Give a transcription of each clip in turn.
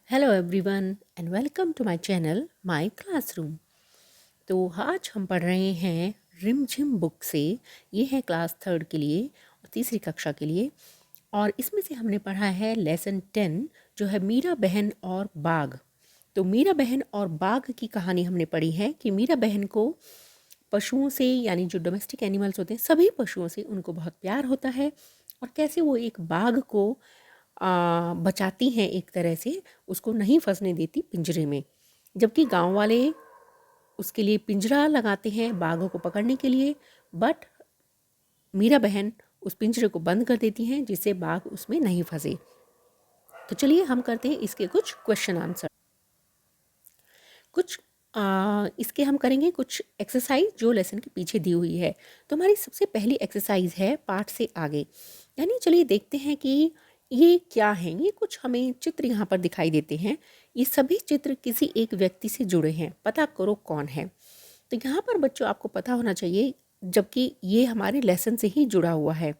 Hello everyone and welcome to my channel my classroom. तो आज हम पढ़ रहे हैं रिमझिम बुक से। ये है क्लास थर्ड के लिए और तीसरी कक्षा के लिए। और इसमें से हमने पढ़ा है लेसन 10 जो है मीरा बहन और बाघ। तो मीरा बहन और बाघ की कहानी हमने पढ़ी है कि मीरा बहन को पशुओं से यानी जो डोमेस्टिक एनिमल्स होते हैं सभी पशुओं से उनको बहुत प्यार होता है और कैसे वो एक बाघ को बचाती हैं, एक तरह से उसको नहीं फंसने देती पिंजरे में। जबकि गांव वाले उसके लिए पिंजरा लगाते हैं बाघ को पकड़ने के लिए, बट मीरा बहन उस पिंजरे को बंद कर देती हैं जिससे बाघ उसमें नहीं फंसे। तो चलिए हम करते हैं इसके कुछ क्वेश्चन आंसर। कुछ इसके हम करेंगे कुछ एक्सरसाइज जो लेसन के पीछे दी हुई है। तो हमारी सबसे पहली एक्सरसाइज है पाठ से आगे, यानी चलिए देखते हैं कि ये क्या है। ये कुछ हमें चित्र यहाँ पर दिखाई देते हैं। ये सभी चित्र किसी एक व्यक्ति से जुड़े हैं, पता करो कौन है। तो यहाँ पर बच्चों आपको पता होना चाहिए, जबकि ये हमारे लेसन से ही जुड़ा हुआ है।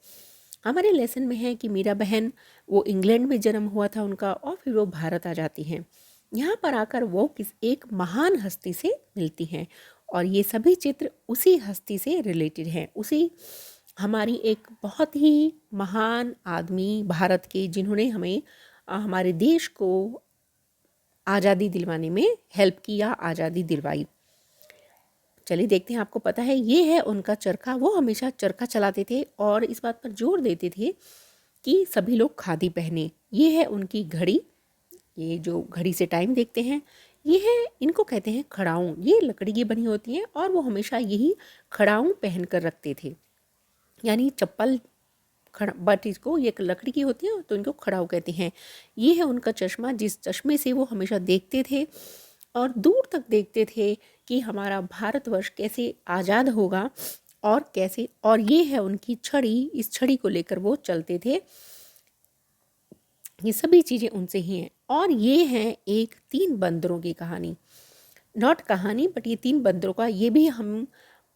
हमारे लेसन में है कि मीरा बहन वो इंग्लैंड में जन्म हुआ था उनका और फिर वो भारत आ जाती हैं। यहाँ पर आकर वो किस एक महान हस्ती से मिलती हैं और ये सभी चित्र उसी हस्ती से रिलेटेड हैं, उसी हमारी एक बहुत ही महान आदमी भारत के जिन्होंने हमें हमारे देश को आज़ादी दिलवाने में हेल्प किया, आज़ादी दिलवाई। चलिए देखते हैं, आपको पता है ये है उनका चरखा। वो हमेशा चरखा चलाते थे और इस बात पर जोर देते थे कि सभी लोग खादी पहने। ये है उनकी घड़ी, ये जो घड़ी से टाइम देखते हैं ये है, इनको कहते हैं खड़ाऊँ। ये लकड़ी की बनी होती हैं और वो हमेशा यही खड़ाऊँ पहन कर रखते थे, यानी चप्पल खड़ा, बट इसको ये लकड़ी की होती है तो इनको खड़ाऊ कहते हैं। ये है उनका चश्मा, जिस चश्मे से वो हमेशा देखते थे और दूर तक देखते थे कि हमारा भारतवर्ष कैसे आज़ाद होगा और कैसे। और ये है उनकी छड़ी, इस छड़ी को लेकर वो चलते थे। ये सभी चीज़ें उनसे ही हैं। और ये है एक 3 बंदरों की कहानी, नॉट कहानी बट ये 3 बंदरों का, ये भी हम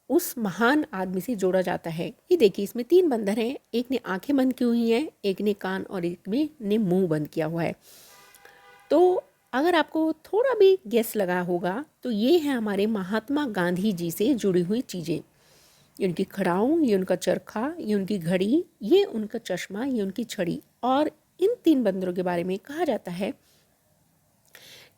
उस महान आदमी से जोड़ा जाता है। ये देखिए इसमें 3 बंदर हैं, एक ने आंखें बंद की हुई हैं, एक ने कान और एक ने मुंह बंद किया हुआ है। तो अगर आपको थोड़ा भी गेस लगा होगा तो ये है हमारे महात्मा गांधी जी से जुड़ी हुई चीज़ें। ये उनकी खड़ाऊँ, ये उनका चरखा, ये उनकी घड़ी, ये उनका चश्मा, ये उनकी छड़ी। और इन 3 बंदरों के बारे में कहा जाता है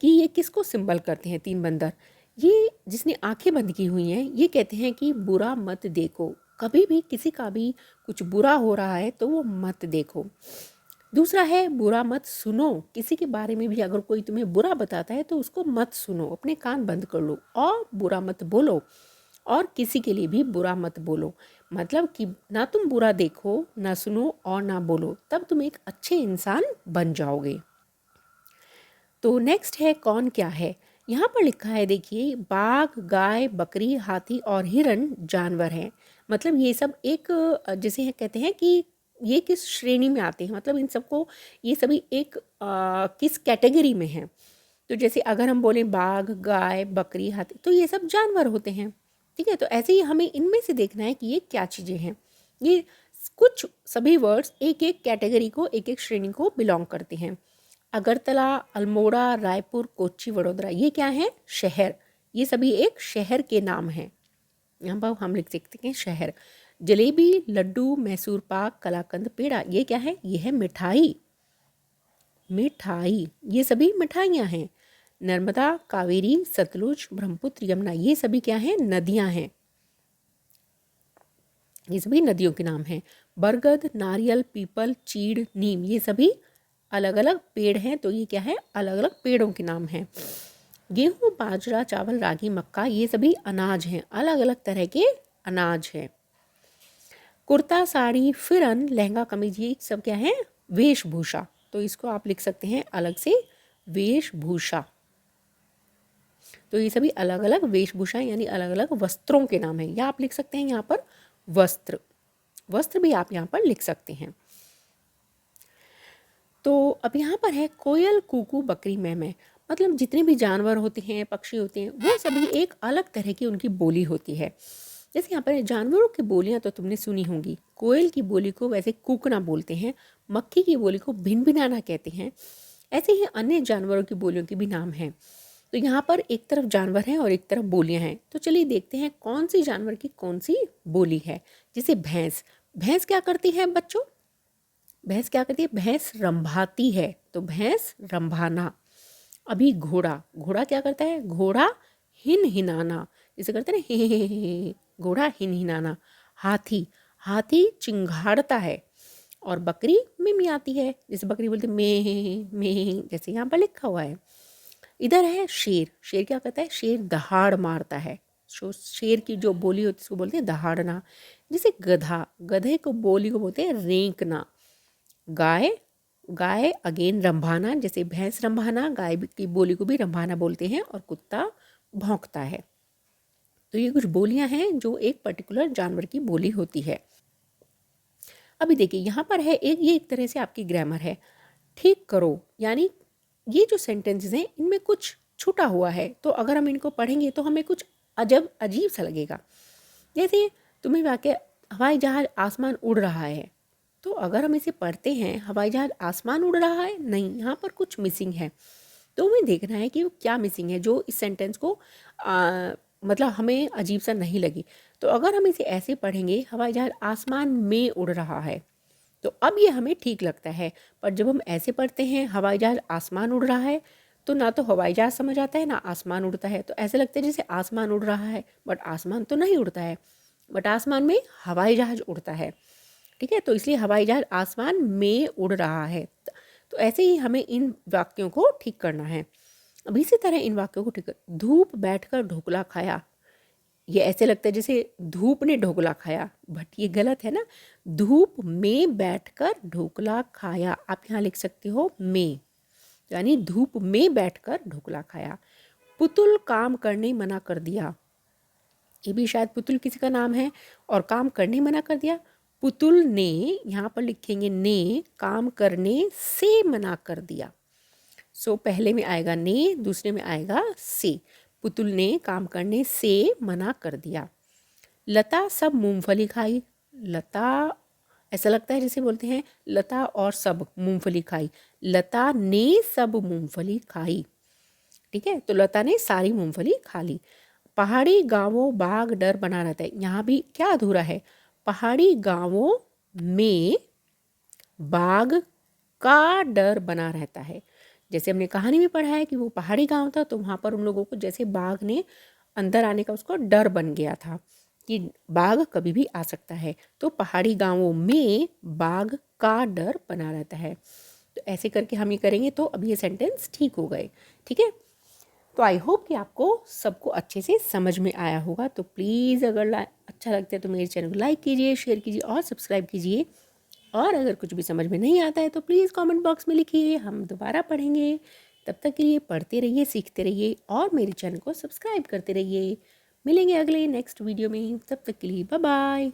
कि ये किसको सिंबल करते हैं 3 बंदर। ये जिसने आंखें बंद की हुई हैं ये कहते हैं कि बुरा मत देखो, कभी भी किसी का भी कुछ बुरा हो रहा है तो वो मत देखो। दूसरा है बुरा मत सुनो, किसी के बारे में भी अगर कोई तुम्हें बुरा बताता है तो उसको मत सुनो, अपने कान बंद कर लो। और बुरा मत बोलो, और किसी के लिए भी बुरा मत बोलो। मतलब कि ना तुम बुरा देखो, ना सुनो और ना बोलो, तब तुम एक अच्छे इंसान बन जाओगे। तो नेक्स्ट है कौन क्या है। यहाँ पर लिखा है देखिए, बाघ, गाय, बकरी, हाथी और हिरण जानवर हैं। मतलब ये सब एक जैसे कहते हैं कि ये किस श्रेणी में आते हैं, मतलब इन सबको ये सभी एक किस कैटेगरी में हैं। तो जैसे अगर हम बोलें बाघ, गाय, बकरी, हाथी, तो ये सब जानवर होते हैं। ठीक है, तो ऐसे ही हमें इनमें से देखना है कि ये क्या चीज़ें हैं। ये कुछ सभी वर्ड्स एक एक कैटेगरी को, एक एक श्रेणी को बिलोंग करते हैं। अगरतला, अल्मोड़ा, रायपुर, कोच्चि, वडोदरा, ये क्या है? शहर। ये सभी एक शहर के नाम हैं। यहाँ पर हम लिख सकते हैं शहर। जलेबी, लड्डू, मैसूर पाक, कलाकंद, पेड़ा, ये क्या है? ये है मिठाई। मिठाई, ये सभी मिठाइयाँ हैं। नर्मदा, कावेरी, सतलुज, ब्रह्मपुत्र, यमुना, ये सभी क्या हैं? नदियाँ हैं। ये सभी नदियों के नाम हैं। बरगद, नारियल, पीपल, चीड़, नीम, ये सभी अलग अलग पेड़ हैं। तो ये क्या है? अलग अलग पेड़ों के नाम हैं। गेहूँ, बाजरा, चावल, रागी, मक्का, ये सभी अनाज हैं, अलग अलग तरह के अनाज हैं। कुर्ता, साड़ी, फिरन, लहंगा, कमीज, ये सब क्या है? वेशभूषा। तो इसको आप लिख सकते हैं अलग से, वेशभूषा। तो ये सभी अलग अलग वेशभूषा यानी अलग अलग वस्त्रों के नाम हैं, या आप लिख सकते हैं यहाँ पर वस्त्र। वस्त्र भी आप यहाँ पर लिख सकते हैं। तो अब यहाँ पर है कोयल, कूकू, बकरी, मैं। मतलब जितने भी जानवर होते हैं, पक्षी होते हैं, वो सभी एक अलग तरह की उनकी बोली होती है। जैसे यहाँ पर जानवरों की बोलियाँ तो तुमने सुनी होंगी। कोयल की बोली को वैसे कूकना बोलते हैं, मक्खी की बोली को भिनभिनाना कहते हैं, ऐसे ही अन्य जानवरों की बोलियों के भी नाम हैं। तो यहाँ पर एक तरफ जानवर हैं और एक तरफ बोलियाँ हैं। तो चलिए देखते हैं कौन सी जानवर की कौन सी बोली है। जैसे भैंस, भैंस क्या करती है बच्चों? भैंस क्या करती है? भैंस रंभाती है, तो भैंस रंभाना। अभी घोड़ा, घोड़ा क्या करता है? घोड़ा हिन हिनाना, जैसे करते हैं ना हे, घोड़ा हिन हिनाना। हाथी, हाथी चिंघाड़ता है। और बकरी मिमियाती है, जैसे बकरी बोलती है में, जैसे यहाँ पर लिखा हुआ है। इधर है शेर, शेर क्या करता है? शेर दहाड़ मारता है। शेर की जो बोली होती है उसको बोलते हैं दहाड़ना। जैसे गधा, गधे को बोली को बोलते हैं रेंकना। गाय, गाय अगेन रंभाना, जैसे भैंस रंभाना, गाय की बोली को भी रंभाना बोलते हैं। और कुत्ता भौंकता है। तो ये कुछ बोलियां हैं जो एक पर्टिकुलर जानवर की बोली होती है। अभी देखिए यहाँ पर है एक, ये एक तरह से आपकी ग्रामर है। ठीक करो, यानी ये जो सेंटेंसेस हैं इनमें कुछ छूटा हुआ है, तो अगर हम इनको पढ़ेंगे तो हमें कुछ अजीब सा लगेगा। जैसे तुम्हें वाक्य हवाई जहाज आसमान उड़ रहा है, तो अगर हम इसे पढ़ते हैं हवाई जहाज आसमान उड़ रहा है, नहीं, यहाँ पर कुछ मिसिंग है। तो हमें देखना है कि वो क्या मिसिंग है जो इस सेंटेंस को मतलब हमें अजीब सा नहीं लगी। तो अगर हम इसे ऐसे पढ़ेंगे हवाई जहाज आसमान में उड़ रहा है, तो अब ये हमें ठीक लगता है। पर जब हम ऐसे पढ़ते हैं हवाई जहाज आसमान उड़ रहा है, तो ना तो हवाई जहाज समझ आता है ना आसमान उड़ता है। तो ऐसे लगता है जैसे आसमान उड़ रहा है बट आसमान तो नहीं उड़ता है, बट आसमान में हवाई जहाज उड़ता है। ठीक है, तो इसलिए हवाई जहाज आसमान में उड़ रहा है। तो ऐसे ही हमें इन वाक्यों को ठीक करना है। अब इसी तरह इन वाक्यों को ठीक कर, धूप बैठकर ढोकला खाया, ये ऐसे लगता है जैसे धूप ने ढोकला खाया, बट ये गलत है ना। धूप में बैठकर ढोकला खाया, आप यहाँ लिख सकते हो में, यानी धूप में बैठकर ढोकला खाया। पुतुल काम करने मना कर दिया, ये भी शायद पुतुल किसी का नाम है और काम करने मना कर दिया। पुतुल ने, यहाँ पर लिखेंगे ने, काम करने से मना कर दिया। सो पहले में आएगा ने, दूसरे में आएगा से। पुतुल ने काम करने से मना कर दिया। लता सब मूंगफली खाई, लता ऐसा लगता है जैसे बोलते हैं लता और सब मूंगफली खाई, लता ने सब मूंगफली खाई। ठीक है, तो लता ने सारी मूंगफली खा ली। पहाड़ी गांवों बाघ डर बना रहता है, यहाँ भी क्या अधूरा है? पहाड़ी गांवों में बाघ का डर बना रहता है। जैसे हमने कहानी में पढ़ा है कि वो पहाड़ी गांव था, तो वहाँ पर उन लोगों को जैसे बाघ ने अंदर आने का उसको डर बन गया था कि बाघ कभी भी आ सकता है। तो पहाड़ी गांवों में बाघ का डर बना रहता है। तो ऐसे करके हम ये करेंगे तो अब ये सेंटेंस ठीक हो गए। ठीक है, तो आई होप कि आपको सबको अच्छे से समझ में आया होगा। तो प्लीज़ अगर अच्छा लगता है तो मेरे चैनल को लाइक कीजिए, शेयर कीजिए और सब्सक्राइब कीजिए। और अगर कुछ भी समझ में नहीं आता है तो प्लीज़ कमेंट बॉक्स में लिखिए, हम दोबारा पढ़ेंगे। तब तक के लिए पढ़ते रहिए, सीखते रहिए और मेरे चैनल को सब्सक्राइब करते रहिए। मिलेंगे अगले नेक्स्ट वीडियो में, तब तक के लिए बाय बाय।